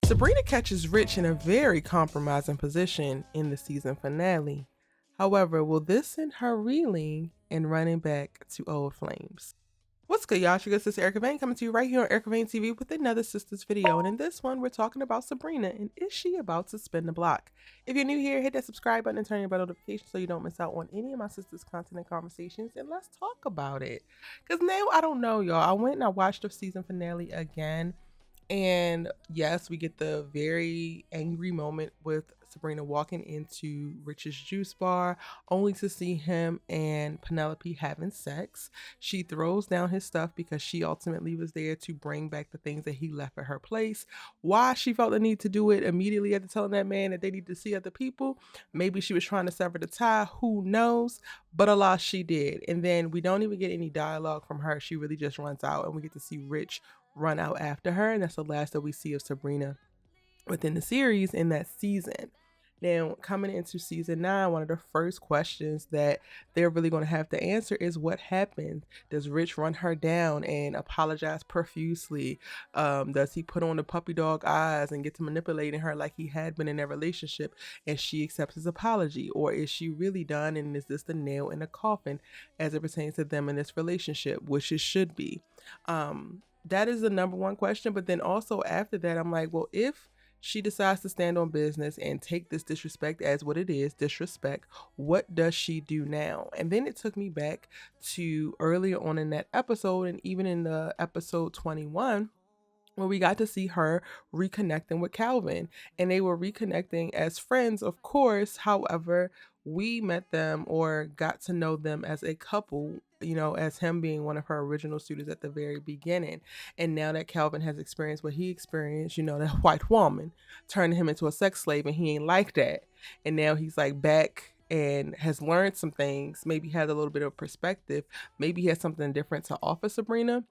Sabrina catches Rich in a very compromising position in the season finale. However, will this send her reeling and running back to old flames? What's good, y'all? It's your good sister Erica Vane coming to you right here on Erica Vane TV with another Sistas video. And in this one, we're talking about Sabrina and is she about to spin the block? If you're new here, hit that subscribe button and turn your bell notifications so you don't miss out on any of my sisters' content and conversations. And let's talk about it. Because now, I don't know, y'all. I went and I watched the season finale again. And yes, we get the very angry moment with Sabrina walking into Rich's juice bar, only to see him and Penelope having sex. She throws down his stuff because she ultimately was there to bring back the things that he left at her place. Why she felt the need to do it immediately after telling that man that they need to see other people. Maybe she was trying to sever the tie, who knows? But alas, she did. And then we don't even get any dialogue from her. She really just runs out and we get to see Rich run out after her, and that's the last that we see of Sabrina within the series in that season. Now, coming into season 9, one of the first questions that they're really going to have to answer is what happened. Does Rich run her down and apologize profusely? Does he put on the puppy dog eyes and get to manipulating her like he had been in their relationship and she accepts his apology? Or is she really done and is this the nail in the coffin as it pertains to them in this relationship, which it should be? That is the number one question. But then also after that, I'm like, well, if she decides to stand on business and take this disrespect as what it is, disrespect, what does she do now? And then it took me back to earlier on in that episode, and even in the episode 21, where we got to see her reconnecting with Calvin. And they were reconnecting as friends, of course. However, we met them or got to know them as a couple, you know, as him being one of her original students at the very beginning. And now that Calvin has experienced what he experienced, you know, that white woman turning him into a sex slave, and he ain't like that. And now he's like back and has learned some things, maybe has a little bit of perspective, maybe he has something different to offer Sabrina.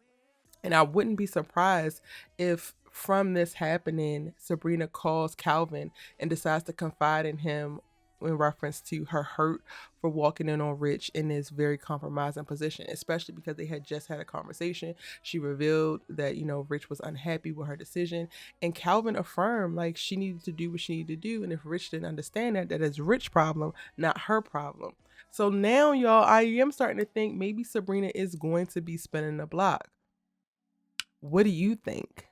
And I wouldn't be surprised if from this happening, Sabrina calls Calvin and decides to confide in him in reference to her hurt for walking in on Rich in this very compromising position, especially because they had just had a conversation. She revealed that, you know, Rich was unhappy with her decision, and Calvin affirmed like she needed to do what she needed to do. And if Rich didn't understand that, that is Rich's problem, not her problem. So now, y'all, I am starting to think maybe Sabrina is going to be spinning the block. What do you think?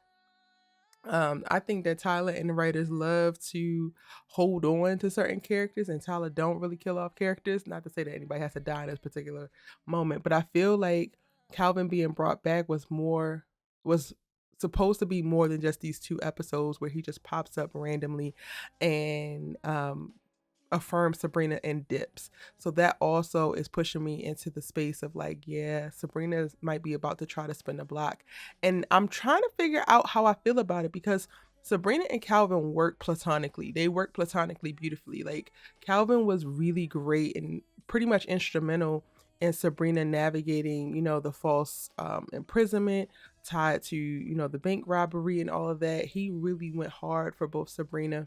I think that Tyler and the writers love to hold on to certain characters, and Tyler don't really kill off characters. Not to say that anybody has to die in this particular moment, but I feel like Calvin being brought back was supposed to be more than just these 2 episodes where he just pops up randomly and affirm Sabrina and dips. So that also is pushing me into the space of like, yeah, Sabrina might be about to try to spin the block. And I'm trying to figure out how I feel about it, because Sabrina and Calvin work platonically. They work platonically beautifully. Like, Calvin was really great and pretty much instrumental in Sabrina navigating, you know, the false imprisonment tied to, you know, the bank robbery and all of that. He really went hard for both Sabrina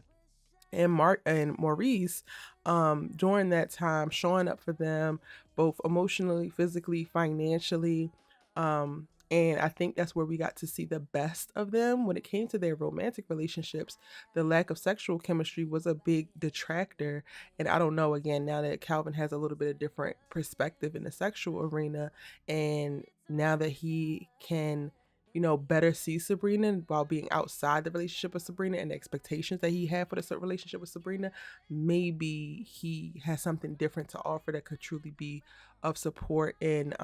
and Maurice during that time, showing up for them both emotionally, physically, financially. And I think that's where we got to see the best of them. When it came to their romantic relationships, the lack of sexual chemistry was a big detractor. And I don't know, again, now that Calvin has a little bit of different perspective in the sexual arena, and now that he can, you know, better see Sabrina while being outside the relationship with Sabrina and the expectations that he had for the relationship with Sabrina, maybe he has something different to offer that could truly be of support and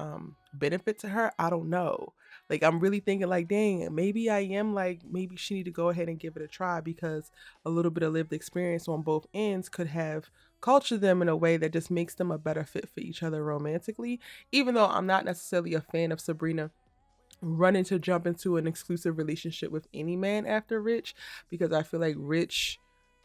benefit to her. I don't know. Like, I'm really thinking like, dang, maybe I am like, maybe she need to go ahead and give it a try, because a little bit of lived experience on both ends could have cultured them in a way that just makes them a better fit for each other romantically. Even though I'm not necessarily a fan of Sabrina running to jump into an exclusive relationship with any man after Rich, because I feel like Rich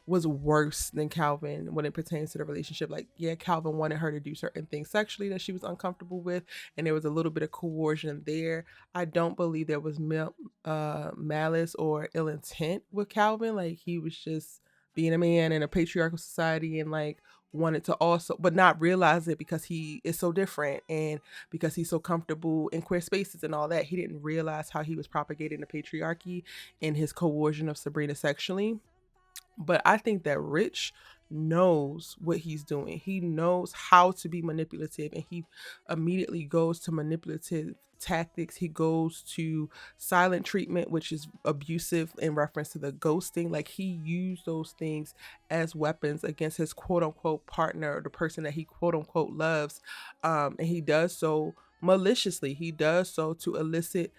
was worse than Calvin when it pertains to the relationship. Like, yeah, Calvin wanted her to do certain things sexually that she was uncomfortable with, and there was a little bit of coercion there. I don't believe there was malice or ill intent with Calvin. Like, he was just being a man in a patriarchal society and like wanted to also, but not realize it because he is so different and because he's so comfortable in queer spaces and all that. He didn't realize how he was propagating the patriarchy and his coercion of Sabrina sexually. But I think that Rich knows what he's doing. He knows how to be manipulative, and he immediately goes to manipulative tactics. He goes to silent treatment, which is abusive in reference to the ghosting. Like, he used those things as weapons against his quote unquote partner, or the person that he quote unquote loves. And he does so maliciously. He does so to elicit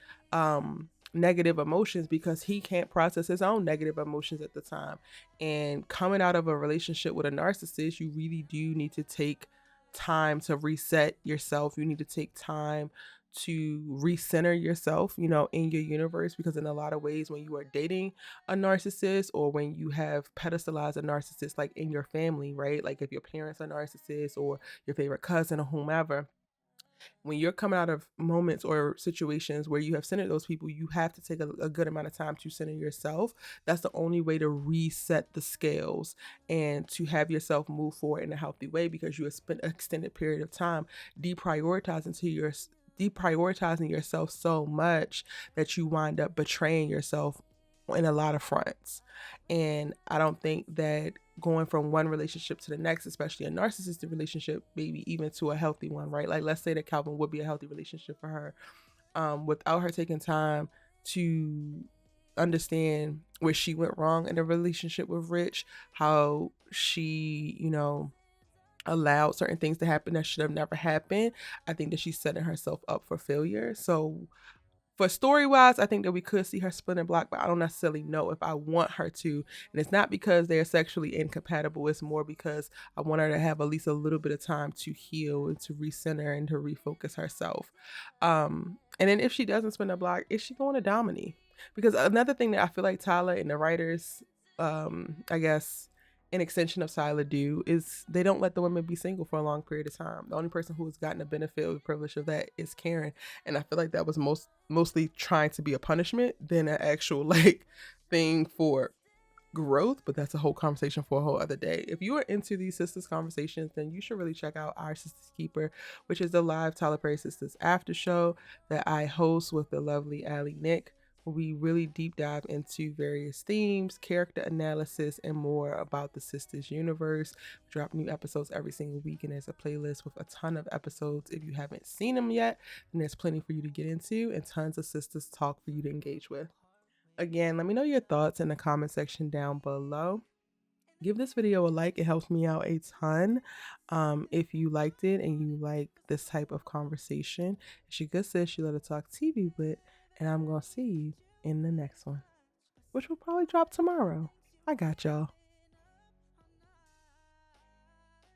negative emotions because he can't process his own negative emotions at the time. And coming out of a relationship with a narcissist, you really do need to take time to reset yourself. You need to take time to recenter yourself, you know, in your universe, because in a lot of ways, when you are dating a narcissist, or when you have pedestalized a narcissist, like in your family, right? Like if your parents are narcissists, or your favorite cousin, or whomever, when you're coming out of moments or situations where you have centered those people, you have to take a good amount of time to center yourself. That's the only way to reset the scales and to have yourself move forward in a healthy way, because you have spent an extended period of time deprioritizing yourself so much that you wind up betraying yourself in a lot of fronts. And I don't think that going from one relationship to the next, especially a narcissistic relationship, maybe even to a healthy one, right? Like, let's say that Calvin would be a healthy relationship for her, without her taking time to understand where she went wrong in the relationship with Rich, how she, you know, allowed certain things to happen that should have never happened. I think that she's setting herself up for failure. So for story wise, I think that we could see her split and block, but I don't necessarily know if I want her to. And it's not because they're sexually incompatible. It's more because I want her to have at least a little bit of time to heal and to recenter and to refocus herself. And then if she doesn't spin a block, is she going to dominate? Because another thing that I feel like Tyler and the writers, I guess, an extension of Tyler do is they don't let the women be single for a long period of time. The only person who has gotten the benefit or the privilege of that is Karen. And I feel like that was mostly trying to be a punishment than an actual like thing for growth, but that's a whole conversation for a whole other day. If you are into these sisters conversations, then you should really check out our Sisters Keeper, which is the live Tyler Perry Sisters after show that I host with the lovely Allie Nick. We really deep dive into various themes, character analysis, and more about the Sisters universe. We drop new episodes every single week, and there's a playlist with a ton of episodes. If you haven't seen them yet, then there's plenty for you to get into and tons of Sisters talk for you to engage with. Again, let me know your thoughts in the comment section down below. Give this video a like. It helps me out a ton. If you liked it and you like this type of conversation, it's your good sis, you let her talk TV with, and I'm going to see you in the next one, which will probably drop tomorrow. I got y'all.